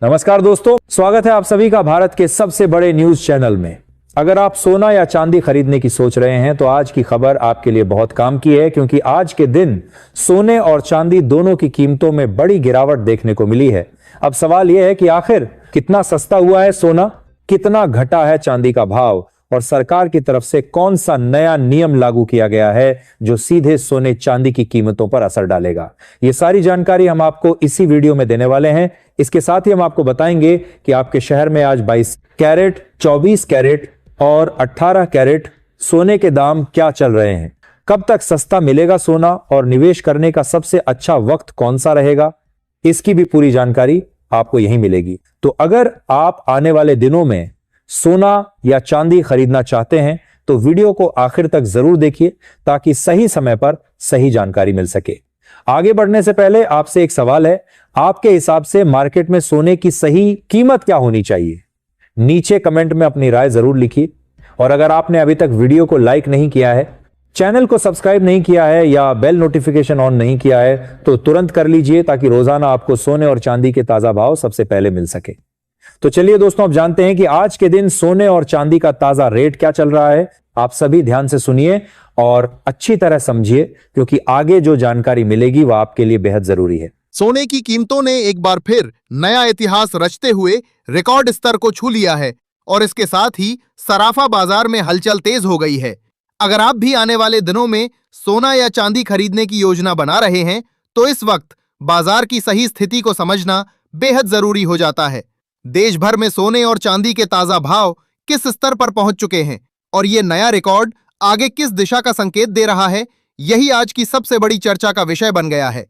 नमस्कार दोस्तों, स्वागत है आप सभी का भारत के सबसे बड़े न्यूज चैनल में। अगर आप सोना या चांदी खरीदने की सोच रहे हैं तो आज की खबर आपके लिए बहुत काम की है, क्योंकि आज के दिन सोने और चांदी दोनों की कीमतों में बड़ी गिरावट देखने को मिली है। अब सवाल यह है कि आखिर कितना सस्ता हुआ है सोना, कितना घटा है चांदी का भाव और सरकार की तरफ से कौन सा नया नियम लागू किया गया है जो सीधे सोने चांदी की कीमतों पर असर डालेगा। ये सारी जानकारी हम आपको इसी वीडियो में देने वाले हैं। इसके साथ ही हम आपको बताएंगे कि आपके शहर में आज 22 कैरेट, 24 कैरेट और 18 कैरेट सोने के दाम क्या चल रहे हैं, कब तक सस्ता मिलेगा सोना और निवेश करने का सबसे अच्छा वक्त कौन सा रहेगा, इसकी भी पूरी जानकारी आपको यहीं मिलेगी। तो अगर आप आने वाले दिनों में सोना या चांदी खरीदना चाहते हैं तो वीडियो को आखिर तक जरूर देखिए ताकि सही समय पर सही जानकारी मिल सके। आगे बढ़ने से पहले आपसे एक सवाल है, आपके हिसाब से मार्केट में सोने की सही कीमत क्या होनी चाहिए? नीचे कमेंट में अपनी राय जरूर लिखिए। और अगर आपने अभी तक वीडियो को लाइक नहीं किया है, चैनल को सब्सक्राइब नहीं किया है या बेल नोटिफिकेशन ऑन नहीं किया है तो तुरंत कर लीजिए ताकि रोजाना आपको सोने और चांदी के ताजा भाव सबसे पहले मिल सके। तो चलिए दोस्तों, अब जानते हैं कि आज के दिन सोने और चांदी का ताजा रेट क्या चल रहा है। आप सभी ध्यान से सुनिए और अच्छी तरह समझिए, क्योंकि आगे जो जानकारी मिलेगी वह आपके लिए बेहद जरूरी है। सोने की कीमतों ने एक बार फिर नया इतिहास रचते हुए रिकॉर्ड स्तर को छू लिया है और इसके साथ ही सराफा बाजार में हलचल तेज हो गई है। अगर आप भी आने वाले दिनों में सोना या चांदी खरीदने की योजना बना रहे हैं तो इस वक्त बाजार की सही स्थिति को समझना बेहद जरूरी हो जाता है। देश भर में सोने और चांदी के ताजा भाव किस स्तर पर पहुंच चुके हैं और ये नया रिकॉर्ड आगे किस दिशा का संकेत दे रहा है, यही आज की सबसे बड़ी चर्चा का विषय बन गया है।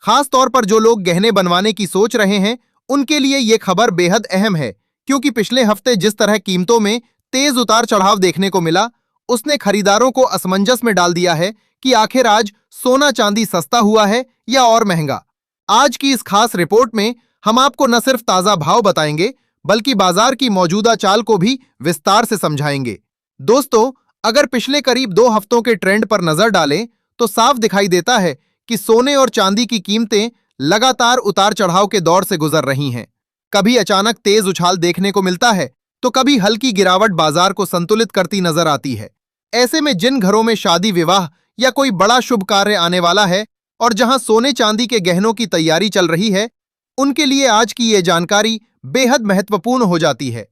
खास तौर पर जो लोग गहने बनवाने की सोच रहे हैं उनके लिए ये खबर बेहद अहम है, क्योंकि पिछले हफ्ते जिस तरह कीमतों में तेज उतार चढ़ाव देखने को मिला उसने खरीदारों को असमंजस में डाल दिया है कि आखिर आज सोना चांदी सस्ता हुआ है या और महंगा। आज की इस खास रिपोर्ट में हम आपको न सिर्फ ताजा भाव बताएंगे बल्कि बाजार की मौजूदा चाल को भी विस्तार से समझाएंगे। दोस्तों, अगर पिछले करीब 2 हफ्तों के ट्रेंड पर नजर डालें तो साफ दिखाई देता है कि सोने और चांदी की कीमतें लगातार उतार चढ़ाव के दौर से गुजर रही हैं। कभी अचानक तेज उछाल देखने को मिलता है तो कभी हल्की गिरावट बाजार को संतुलित करती नजर आती है। ऐसे में जिन घरों में शादी विवाह या कोई बड़ा शुभ कार्य आने वाला है और जहां सोने चांदी के गहनों की तैयारी चल रही है, उनके लिए आज की ये जानकारी बेहद महत्वपूर्ण हो जाती है।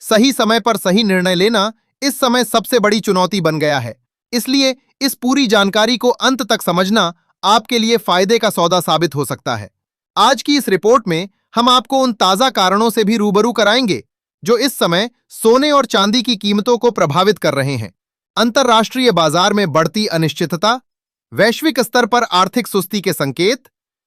सही समय पर सही निर्णय लेना इस समय सबसे बड़ी चुनौती बन गया है, इसलिए इस पूरी जानकारी को अंत तक समझना आपके लिए फायदे का सौदा साबित हो सकता है। आज की इस रिपोर्ट में हम आपको उन ताजा कारणों से भी रूबरू कराएंगे जो इस समय सोने और चांदी की कीमतों को प्रभावित कर रहे हैं। अंतर्राष्ट्रीय बाजार में बढ़ती अनिश्चितता, वैश्विक स्तर पर आर्थिक सुस्ती के संकेत,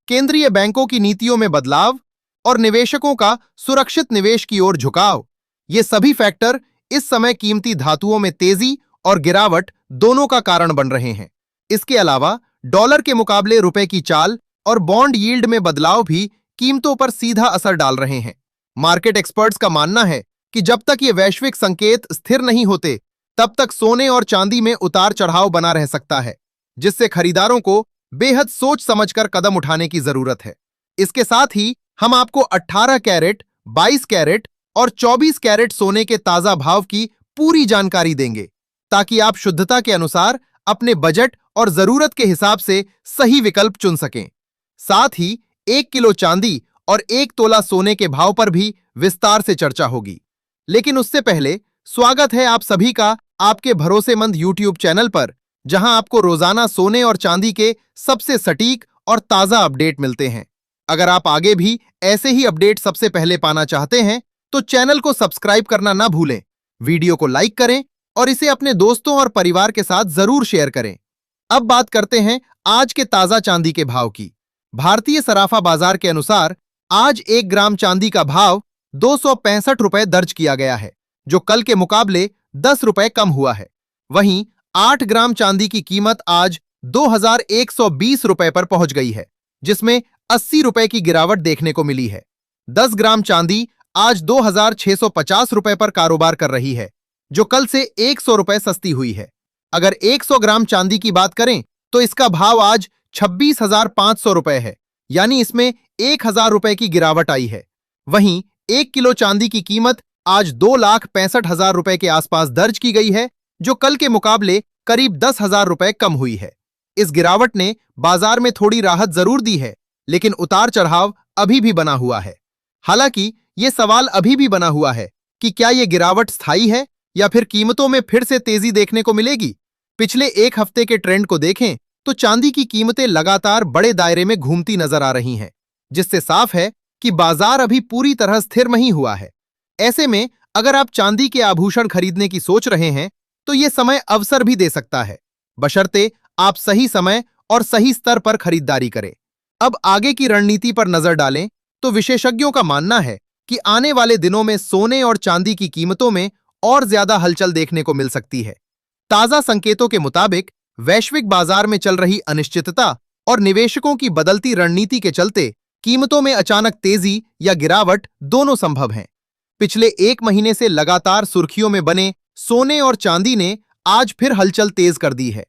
केंद्रीय बैंकों की नीतियों में बदलाव और निवेशकों का सुरक्षित निवेश की ओर झुकाव, ये सभी फैक्टर इस समय कीमती धातुओं में तेजी और गिरावट दोनों का कारण बन रहे हैं। इसके अलावा डॉलर के मुकाबले रुपए की चाल और बॉन्ड यील्ड में बदलाव भी कीमतों पर सीधा असर डाल रहे हैं। मार्केट एक्सपर्ट्स का मानना है कि जब तक ये वैश्विक संकेत स्थिर नहीं होते तब तक सोने और चांदी में उतार चढ़ाव बना रह सकता है, जिससे खरीदारों को बेहद सोच समझकर कदम उठाने की जरूरत है। इसके साथ ही हम आपको 18 कैरेट, 22 कैरेट और 24 कैरेट सोने के ताजा भाव की पूरी जानकारी देंगे ताकि आप शुद्धता के अनुसार अपने बजट और जरूरत के हिसाब से सही विकल्प चुन सकें। साथ ही 1 किलो चांदी और 1 तोला सोने के भाव पर भी विस्तार से चर्चा होगी। लेकिन उससे पहले स्वागत है आप सभी का आपके भरोसेमंद YouTube चैनल पर, जहां आपको रोजाना सोने और चांदी के सबसे सटीक और ताजा अपडेट मिलते हैं। अगर आप आगे भी ऐसे ही अपडेट सबसे पहले पाना चाहते हैं तो चैनल को सब्सक्राइब करना ना भूलें, वीडियो को लाइक करें और इसे अपने दोस्तों और परिवार के साथ जरूर शेयर करें। अब बात करते हैं आज के ताजा चांदी के भाव की। भारतीय सराफा बाजार के अनुसार आज 1 ग्राम चांदी का भाव 265 रुपए दर्ज किया गया है, जो कल के मुकाबले 10 रुपए कम हुआ है। वहीं 8 ग्राम चांदी की कीमत आज 2120 रुपए पर पहुंच गई है, जिसमें 80 रुपए की गिरावट देखने को मिली है। 10 ग्राम चांदी आज 2650 रुपए पर कारोबार कर रही है, जो कल से 100 रुपए सस्ती हुई है। अगर 100 ग्राम चांदी की बात करें तो इसका भाव आज 26,500 रुपए है, यानी इसमें 1,000 रुपए की गिरावट आई है। वहीं 1 किलो चांदी की कीमत आज 2,65,000 रुपए के आसपास दर्ज की गई है, जो कल के मुकाबले करीब 10,000 रुपए कम हुई है। इस गिरावट ने बाजार में थोड़ी राहत जरूर दी है, लेकिन उतार चढ़ाव अभी भी बना हुआ है। हालांकि ये सवाल अभी भी बना हुआ है कि क्या ये गिरावट स्थायी है या फिर कीमतों में फिर से तेजी देखने को मिलेगी। पिछले एक हफ्ते के ट्रेंड को देखें तो चांदी की कीमतें लगातार बड़े दायरे में घूमती नजर आ रही हैं, जिससे साफ है कि बाजार अभी पूरी तरह स्थिर नहीं हुआ है। ऐसे में अगर आप चांदी के आभूषण खरीदने की सोच रहे हैं तो ये समय अवसर भी दे सकता है, बशर्ते आप सही समय और सही स्तर पर खरीदारी करें। अब आगे की रणनीति पर नजर डालें तो विशेषज्ञों का मानना है कि आने वाले दिनों में सोने और चांदी की कीमतों में और ज्यादा हलचल देखने को मिल सकती है। ताजा संकेतों के मुताबिक वैश्विक बाजार में चल रही अनिश्चितता और निवेशकों की बदलती रणनीति के चलते कीमतों में अचानक तेजी या गिरावट दोनों संभव हैं। पिछले एक महीने से लगातार सुर्खियों में बने सोने और चांदी ने आज फिर हलचल तेज कर दी है।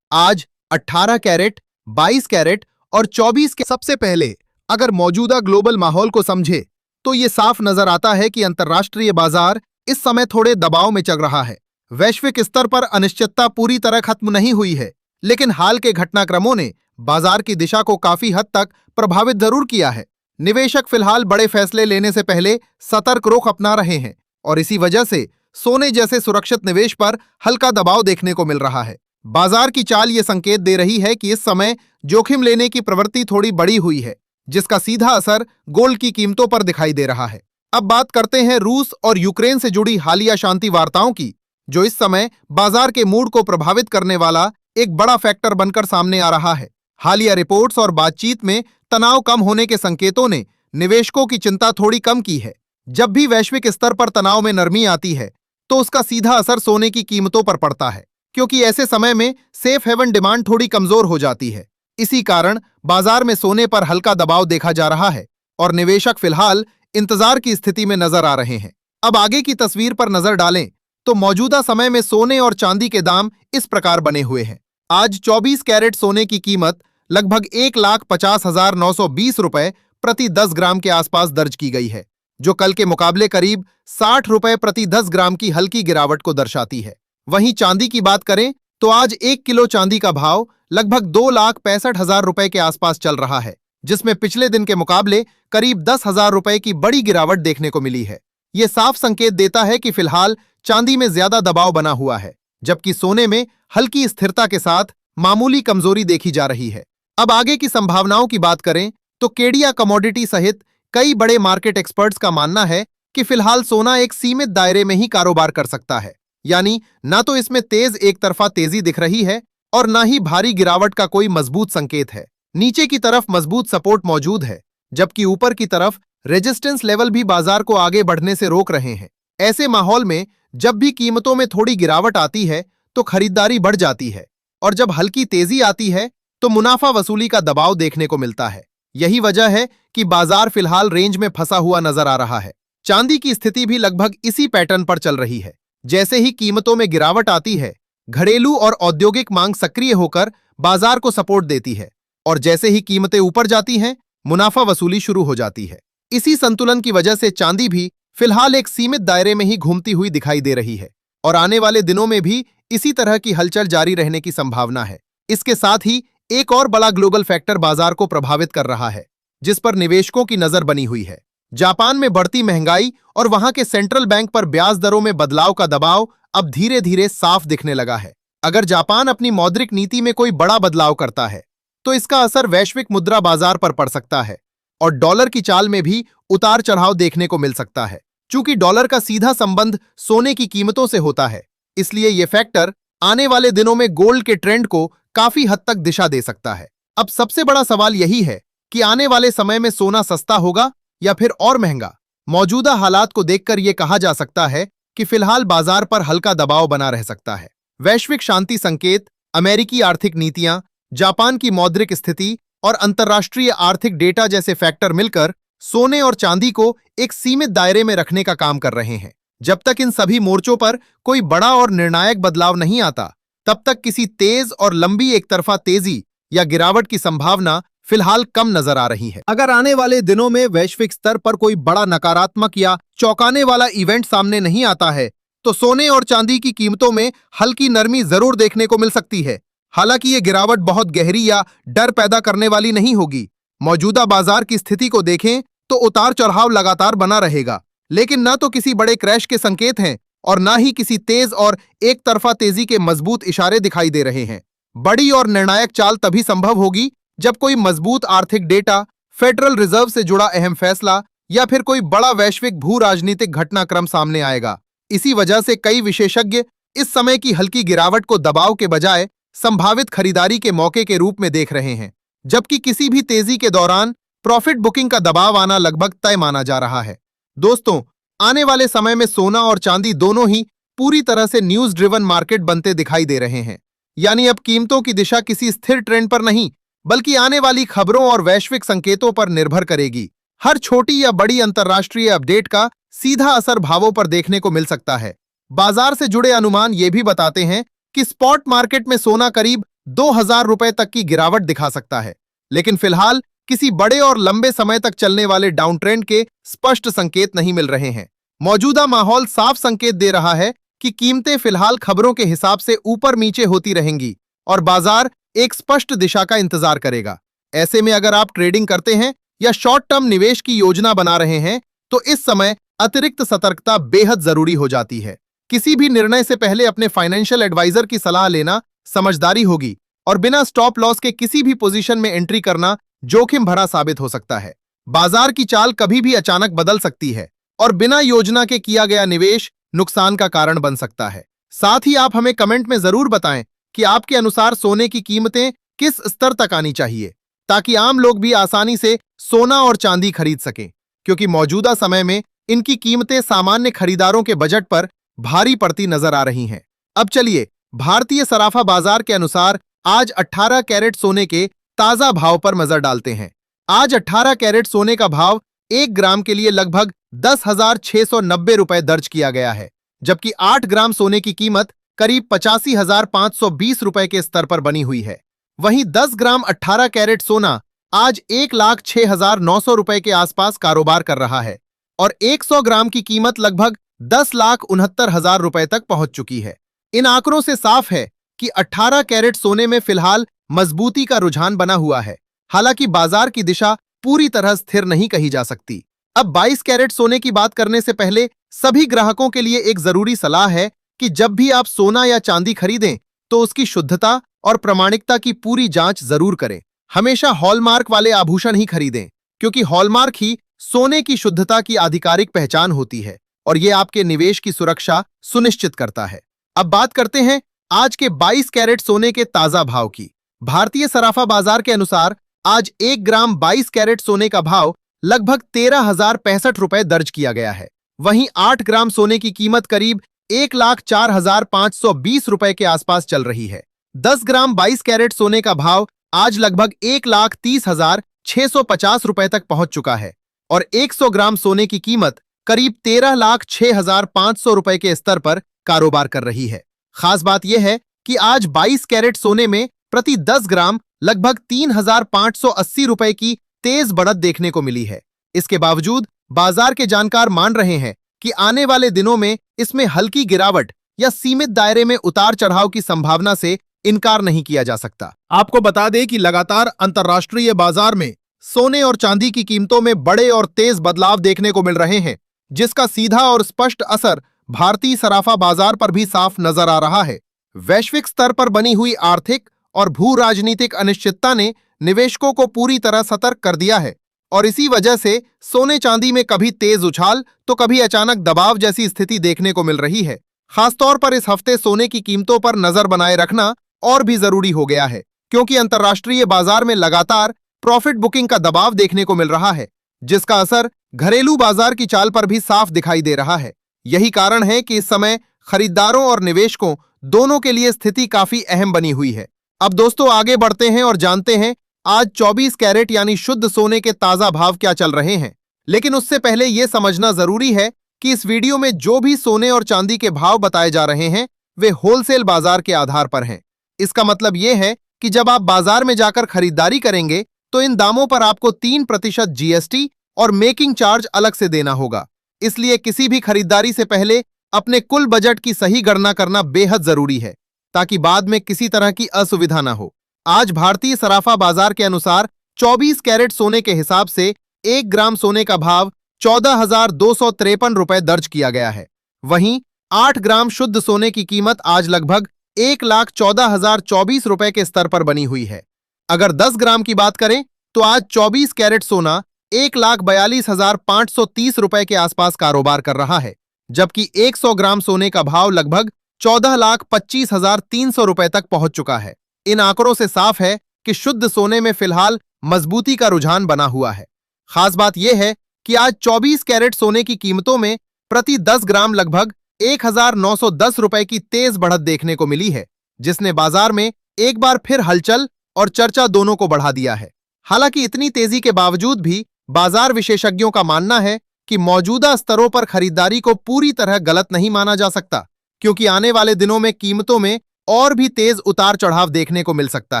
आज 18 कैरेट, 22 कैरेट और 24 के सबसे पहले अगर मौजूदा ग्लोबल माहौल को समझे तो ये साफ नजर आता है कि अंतर्राष्ट्रीय बाजार इस समय थोड़े दबाव में चल रहा है। वैश्विक स्तर पर अनिश्चितता पूरी तरह खत्म नहीं हुई है, लेकिन हाल के घटनाक्रमों ने बाजार की दिशा को काफी हद तक प्रभावित जरूर किया है। निवेशक फिलहाल बड़े फैसले लेने से पहले सतर्क रुख अपना रहे हैं और इसी वजह से सोने जैसे सुरक्षित निवेश पर हल्का दबाव देखने को मिल रहा है। बाजार की चाल ये संकेत दे रही है कि इस समय जोखिम लेने की प्रवृत्ति थोड़ी बड़ी हुई है, जिसका सीधा असर गोल्ड की कीमतों पर दिखाई दे रहा है। अब बात करते हैं रूस और यूक्रेन से जुड़ी हालिया शांति वार्ताओं की, जो इस समय बाजार के मूड को प्रभावित करने वाला एक बड़ा फैक्टर बनकर सामने आ रहा है। हालिया रिपोर्ट्स और बातचीत में तनाव कम होने के संकेतों ने निवेशकों की चिंता थोड़ी कम की है। जब भी वैश्विक स्तर पर तनाव में नरमी आती है तो उसका सीधा असर सोने की कीमतों पर पड़ता है, क्योंकि ऐसे समय में सेफ हेवन डिमांड थोड़ी कमजोर हो जाती है। इसी कारण बाजार में सोने पर हल्का दबाव देखा जा रहा है और निवेशक फिलहाल इंतजार की स्थिति में नजर आ रहे हैं। अब आगे की तस्वीर पर नजर डालें तो मौजूदा समय में सोने और चांदी के दाम इस प्रकार बने हुए हैं। आज 24 कैरेट सोने की कीमत लगभग 1,50,920 रुपए प्रति 10 ग्राम के आसपास दर्ज की गई है, जो कल के मुकाबले करीब 60 रुपए प्रति 10 ग्राम की हल्की गिरावट को दर्शाती है। वहीं चांदी की बात करें तो आज 1 किलो चांदी का भाव लगभग 2,65,000 रुपए के आसपास चल रहा है, जिसमें पिछले दिन के मुकाबले करीब 10,000 रुपए की बड़ी गिरावट देखने को मिली है। ये साफ संकेत देता है कि फिलहाल चांदी में ज्यादा दबाव बना हुआ है, जबकि सोने में हल्की स्थिरता के साथ मामूली कमजोरी देखी जा रही है। अब आगे की संभावनाओं की बात करें तो केडिया कमोडिटी सहित कई बड़े मार्केट एक्सपर्ट्स का मानना है कि फिलहाल सोना एक सीमित दायरे में ही कारोबार कर सकता है, यानी ना तो इसमें तेज एक तरफा तेजी दिख रही है और ना ही भारी गिरावट का कोई मजबूत संकेत है। नीचे की तरफ मजबूत सपोर्ट मौजूद है, जबकि ऊपर की तरफ रेजिस्टेंस लेवल भी बाजार को आगे बढ़ने से रोक रहे हैं। ऐसे माहौल में जब भी कीमतों में थोड़ी गिरावट आती है तो खरीदारी बढ़ जाती है और जब हल्की तेजी आती है तो मुनाफा वसूली का दबाव देखने को मिलता है। यही वजह है कि बाजार फिलहाल रेंज में फंसा हुआ नजर आ रहा है। चांदी की स्थिति भी लगभग इसी पैटर्न पर चल रही है। जैसे ही कीमतों में गिरावट आती है, घरेलू और औद्योगिक मांग सक्रिय होकर बाजार को सपोर्ट देती है और जैसे ही कीमतें ऊपर जाती हैं, मुनाफा वसूली शुरू हो जाती है। इसी संतुलन की वजह से चांदी भी फिलहाल एक सीमित दायरे में ही घूमती हुई दिखाई दे रही है और आने वाले दिनों में भी इसी तरह की हलचल जारी रहने की संभावना है। इसके साथ ही एक और बड़ा ग्लोबल फैक्टर बाजार को प्रभावित कर रहा है, जिस पर निवेशकों की नजर बनी हुई है। जापान में बढ़ती महंगाई और वहां के सेंट्रल बैंक पर ब्याज दरों में बदलाव का दबाव अब धीरे धीरे साफ दिखने लगा है। अगर जापान अपनी मौद्रिक नीति में कोई बड़ा बदलाव करता है तो इसका असर वैश्विक मुद्रा बाजार पर पड़ सकता है और डॉलर की चाल में भी उतार चढ़ाव देखने को मिल सकता है। चूंकि डॉलर का सीधा संबंध सोने की कीमतों से होता है, इसलिए यह फैक्टर आने वाले दिनों में गोल्ड के ट्रेंड को काफी हद तक दिशा दे सकता है। अब सबसे बड़ा सवाल यही है कि आने वाले समय में सोना सस्ता होगा या फिर और महंगा। मौजूदा हालात को देखकर यह कहा जा सकता है कि फिलहाल बाजार पर हल्का दबाव बना रह सकता है। वैश्विक शांति संकेत, अमेरिकी आर्थिक नीतियां, जापान की मौद्रिक स्थिति और अंतर्राष्ट्रीय आर्थिक डेटा जैसे फैक्टर मिलकर सोने और चांदी को एक सीमित दायरे में रखने का काम कर रहे हैं। जब तक इन सभी मोर्चों पर कोई बड़ा और निर्णायक बदलाव नहीं आता, तब तक किसी तेज और लंबी एक तरफा तेजी या गिरावट की संभावना फिलहाल कम नजर आ रही है। अगर आने वाले दिनों में वैश्विक स्तर पर कोई बड़ा नकारात्मक या चौंकाने वाला इवेंट सामने नहीं आता है तो सोने और चांदी की कीमतों में हल्की नरमी जरूर देखने को मिल सकती है। हालांकि ये गिरावट बहुत गहरी या डर पैदा करने वाली नहीं होगी। मौजूदा बाजार की स्थिति को देखें तो उतार चढ़ाव लगातार बना रहेगा, लेकिन न तो किसी बड़े क्रैश के संकेत हैं और न ही किसी तेज और एक तरफा तेजी के मजबूत इशारे दिखाई दे रहे हैं। बड़ी और निर्णायक चाल तभी संभव होगी जब कोई मजबूत आर्थिक डेटा, फेडरल रिजर्व से जुड़ा अहम फैसला या फिर कोई बड़ा वैश्विक भू राजनीतिक घटनाक्रम सामने आएगा। इसी वजह से कई विशेषज्ञ इस समय की हल्की गिरावट को दबाव के बजाय संभावित खरीदारी के मौके के रूप में देख रहे हैं, जबकि किसी भी तेजी के दौरान प्रॉफिट बुकिंग का दबाव आना लगभग तय माना जा रहा है। दोस्तों, आने वाले समय में सोना और चांदी दोनों ही पूरी तरह से न्यूज ड्रिवन मार्केट बनते दिखाई दे रहे हैं। यानी अब कीमतों की दिशा किसी स्थिर ट्रेंड पर नहीं, बल्कि आने वाली खबरों और वैश्विक संकेतों पर निर्भर करेगी। हर छोटी या बड़ी अंतर्राष्ट्रीय अपडेट का सीधा असर भावों पर देखने को मिल सकता है। बाजार से जुड़े अनुमान ये भी बताते हैं कि स्पॉट मार्केट में सोना करीब 2000 रुपए तक की गिरावट दिखा सकता है, लेकिन फिलहाल किसी बड़े और लंबे समय तक चलने वाले डाउन ट्रेंड के स्पष्ट संकेत नहीं मिल रहे हैं। मौजूदा माहौल साफ संकेत दे रहा है कि कीमतें फिलहाल खबरों के हिसाब से ऊपर नीचे होती रहेंगी और बाजार एक स्पष्ट दिशा का इंतजार करेगा। ऐसे में अगर आप ट्रेडिंग करते हैं या शॉर्ट टर्म निवेश की योजना बना रहे हैं तो इस समय अतिरिक्त सतर्कता बेहद जरूरी हो जाती है। किसी भी निर्णय से पहले अपने फाइनेंशियल एडवाइजर की सलाह लेना समझदारी होगी और बिना स्टॉप लॉस के किसी भी पोजीशन में एंट्री करना जोखिम भरा साबित हो सकता है। बाजार की चाल कभी भी अचानक बदल सकती है और बिना योजना के किया गया निवेश नुकसान का कारण बन सकता है। साथ ही आप हमें कमेंट में जरूर बताएं कि आपके अनुसार सोने की कीमतें किस स्तर तक आनी चाहिए, ताकि आम लोग भी आसानी से सोना और चांदी खरीद सकें, क्योंकि मौजूदा समय में इनकी कीमतें सामान्य खरीदारों के बजट पर भारी पड़ती नजर आ रही हैं। अब चलिए भारतीय सराफा बाजार के अनुसार आज 18 कैरेट सोने के ताजा भाव पर नजर डालते हैं। आज 18 कैरेट सोने का भाव 1 ग्राम के लिए लगभग 10,690 रुपए दर्ज किया गया है, जबकि 8 ग्राम सोने की कीमत करीब 85,520 रुपए के स्तर पर बनी हुई है। वहीं 10 ग्राम 18 कैरेट सोना आज 1,06,900 रुपए के आसपास कारोबार कर रहा है और 100 ग्राम की कीमत लगभग 10,69,000 रुपए तक पहुंच चुकी है। इन आंकड़ों से साफ है कि 18 कैरेट सोने में फिलहाल मजबूती का रुझान बना हुआ है। हालांकि बाजार की दिशा पूरी तरह स्थिर नहीं कही जा सकती। अब 22 कैरेट सोने की बात करने से पहले सभी ग्राहकों के लिए एक जरूरी सलाह है कि जब भी आप सोना या चांदी खरीदें तो उसकी शुद्धता और प्रामाणिकता की पूरी जांच जरूर करें। हमेशा हॉलमार्क वाले आभूषण ही खरीदें, क्योंकि हॉलमार्क ही सोने की शुद्धता की आधिकारिक पहचान होती है और ये आपके निवेश की सुरक्षा सुनिश्चित करता है। अब बात करते हैं आज के 22 कैरेट सोने के ताजा भाव की। भारतीय सराफा बाजार के अनुसार आज 1 ग्राम 22 कैरेट सोने का भाव लगभग 13,065 रुपए दर्ज किया गया है। वहीं 8 ग्राम सोने की कीमत करीब 1,04,520 रुपए के आसपास चल रही है। 10 ग्राम 22 कैरेट सोने का भाव आज लगभग 1,30,650 रुपए तक पहुंच चुका है और 100 ग्राम सोने की कीमत करीब 13,06,500 रुपए के स्तर पर कारोबार कर रही है। खास बात यह है कि आज 22 कैरेट सोने में प्रति 10 ग्राम लगभग 3,580 रुपए की तेज बढ़त देखने को मिली है। इसके बावजूद बाजार के जानकार मान रहे हैं कि आने वाले दिनों में इसमें हल्की गिरावट या सीमित दायरे में उतार चढ़ाव की संभावना से इनकार नहीं किया जा सकता। आपको बता दें कि लगातार अंतर्राष्ट्रीय बाजार में सोने और चांदी की कीमतों में बड़े और तेज बदलाव देखने को मिल रहे हैं, जिसका सीधा और स्पष्ट असर भारतीय सराफा बाजार पर भी साफ नजर आ रहा है। वैश्विक स्तर पर बनी हुई आर्थिक और भू राजनीतिक अनिश्चितता ने निवेशकों को पूरी तरह सतर्क कर दिया है और इसी वजह से सोने चांदी में कभी तेज उछाल तो कभी अचानक दबाव जैसी स्थिति देखने को मिल रही है। खासतौर पर इस हफ्ते सोने की कीमतों पर नजर बनाए रखना और भी जरूरी हो गया है, क्योंकि अंतर्राष्ट्रीय बाजार में लगातार प्रॉफिट बुकिंग का दबाव देखने को मिल रहा है, जिसका असर घरेलू बाजार की चाल पर भी साफ दिखाई दे रहा है। यही कारण है कि इस समय खरीदारों और निवेशकों दोनों के लिए स्थिति काफी अहम बनी हुई है। अब दोस्तों आगे बढ़ते हैं और जानते हैं आज 24 कैरेट यानी शुद्ध सोने के ताजा भाव क्या चल रहे हैं। लेकिन उससे पहले यह समझना जरूरी है कि इस वीडियो में जो भी सोने और चांदी के भाव बताए जा रहे हैं वे होलसेल बाजार के आधार पर हैं। इसका मतलब यह है कि जब आप बाजार में जाकर खरीदारी करेंगे तो इन दामों पर आपको 3% जीएसटी और मेकिंग चार्ज अलग से देना होगा। इसलिए किसी भी खरीदारी से पहले अपने कुल बजट की सही गणना करना बेहद जरूरी है, ताकि बाद में किसी तरह की असुविधा ना हो। आज भारतीय सराफा बाजार के अनुसार 24 कैरेट सोने के हिसाब से 1 ग्राम सोने का भाव 14,253 रुपए दर्ज किया गया है। वहीं 8 ग्राम शुद्ध सोने की कीमत आज लगभग 1,14,024 रुपए के स्तर पर बनी हुई है। अगर 10 ग्राम की बात करें तो आज 24 कैरेट सोना 1,42,530 रुपए के आसपास कारोबार कर रहा है, जबकि 100 ग्राम सोने का भाव लगभग 14,25,300 रुपए तक पहुंच चुका है। इन आंकड़ों से साफ है कि शुद्ध सोने में फिलहाल मजबूती का रुझान बना हुआ है। खास बात यह है कि आज 24 कैरेट सोने की कीमतों में प्रति 10 ग्राम लगभग 1,910 रुपए की तेज बढ़त देखने को मिली है, जिसने बाजार में एक बार फिर हलचल और चर्चा दोनों को बढ़ा दिया है। हालांकि इतनी तेजी के बावजूद भी बाजार विशेषज्ञों का मानना है कि मौजूदा स्तरों पर खरीदारी को पूरी तरह गलत नहीं माना जा सकता, क्योंकि आने वाले दिनों में कीमतों में और भी तेज उतार चढ़ाव देखने को मिल सकता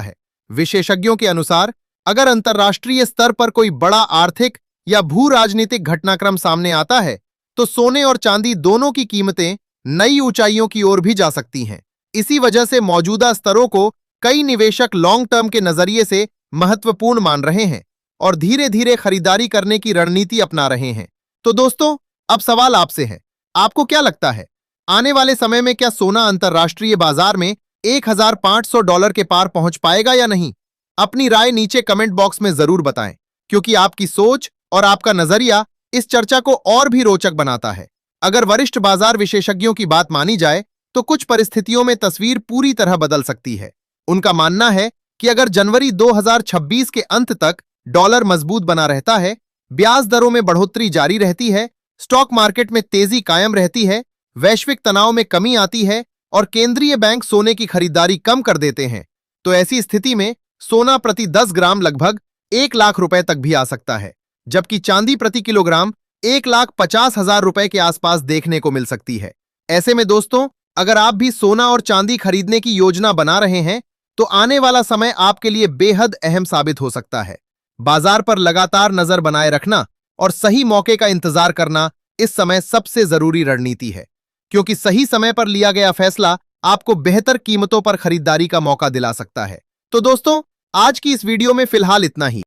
है। विशेषज्ञों के अनुसार अगर अंतर्राष्ट्रीय स्तर पर कोई बड़ा आर्थिक या भू राजनीतिक घटनाक्रम सामने आता है तो सोने और चांदी दोनों की कीमतें नई ऊंचाइयों की ओर भी जा सकती हैं। इसी वजह से मौजूदा स्तरों को कई निवेशक लॉन्ग टर्म के नजरिए से महत्वपूर्ण मान रहे हैं और धीरे धीरे खरीदारी करने की रणनीति अपना रहे हैं। तो दोस्तों, अब सवाल आपसे है, आपको क्या लगता है, आने वाले समय में क्या सोना अंतर्राष्ट्रीय बाजार में $1,500 के पार पहुंच पाएगा या नहीं? अपनी राय नीचे कमेंट बॉक्स में जरूर बताएं, क्योंकि आपकी सोच और आपका नजरिया इस चर्चा को और भी रोचक बनाता है। अगर वरिष्ठ बाजार विशेषज्ञों की बात मानी जाए तो कुछ परिस्थितियों में तस्वीर पूरी तरह बदल सकती है। उनका मानना है कि अगर जनवरी 2026 के अंत तक डॉलर मजबूत बना रहता है, ब्याज दरों में बढ़ोतरी जारी रहती है, स्टॉक मार्केट में तेजी कायम रहती है, वैश्विक तनाव में कमी आती है और केंद्रीय बैंक सोने की खरीदारी कम कर देते हैं, तो ऐसी स्थिति में सोना प्रति 10 ग्राम लगभग 1 लाख रुपए तक भी आ सकता है, जबकि चांदी प्रति किलोग्राम 1,50,000 रुपए के आसपास देखने को मिल सकती है। ऐसे में दोस्तों, अगर आप भी सोना और चांदी खरीदने की योजना बना रहे हैं तो आने वाला समय आपके लिए बेहद अहम साबित हो सकता है। बाजार पर लगातार नजर बनाए रखना और सही मौके का इंतजार करना इस समय सबसे जरूरी रणनीति है, क्योंकि सही समय पर लिया गया फैसला आपको बेहतर कीमतों पर खरीदारी का मौका दिला सकता है। तो दोस्तों, आज की इस वीडियो में फिलहाल इतना ही।